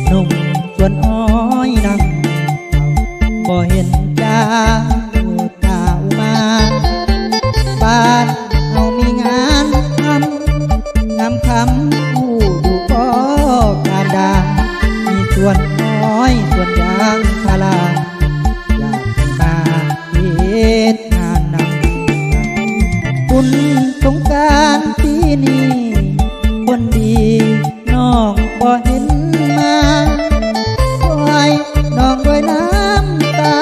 หนุ่มส่วนอ้อยนั่งบ่เห็นจ้าผู้เฒ่ามาบ้านเฮามีงานทำงามคำผู้ดูก็การดามีส่วนน้อยส่วนยางพาราอยากให้มาเฮ็ดงานนำบุญสงกรานต์ปีนี้คนดีน้องบ่เห็นมาคอยน้องด้วยน้ำตา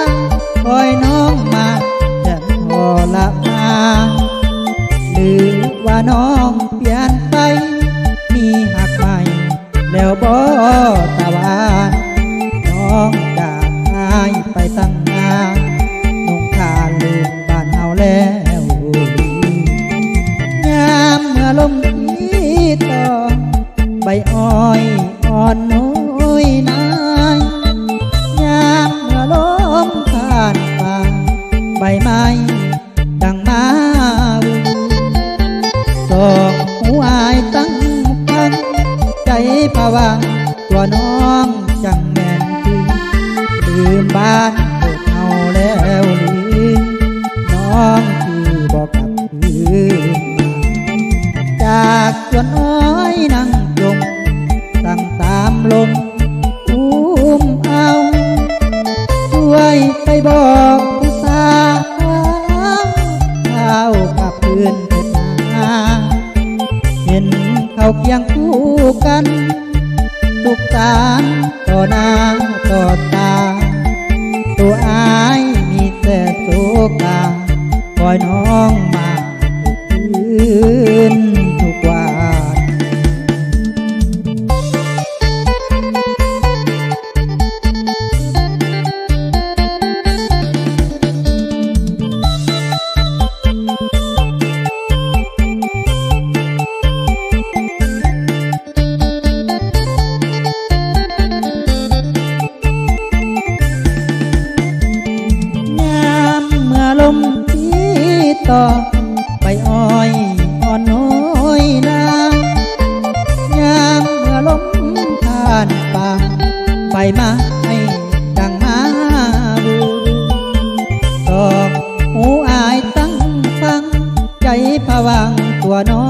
คอยน้องมาฉันพอละมาหรือว่าน้องเปลี่ยนไปมีหักใหม่แล้วบ่ตะวันน้องจากหายไปตั้งนานนงทานลืมบ้านเฮาแล้วยามเมื่อลมที่ต่อใบอ้อยอ่อนน้อยนายยามเมื่อลมผ่านป่าใบไม้ดังมาสองหูอายตั้งฟังใจภาวะตัวน้องจังแม่นคือลืมบ้านเกิดเฮาแล้วหรือน้องคือบอกกลับคืนจากส่วนอ้อยนั่งยงตั้งตามลมอุ้มเอาช่วยไปบอกผู้สาวข้าวกับเพื่อนเถิดนาเห็นเขาเคียงคู่กันทุกสารต่อหน้าต่อตาตัวอายมีแต่โศกาคอยน้องมาทุกคืนทุกวันลมที่ต่อใบอ้อยอ่อนน้อยนายามเมื่อลมผ่านป่าใบไม้ดังมาบูตอกหูอายตั้งฟังใจผวังตัวน้อ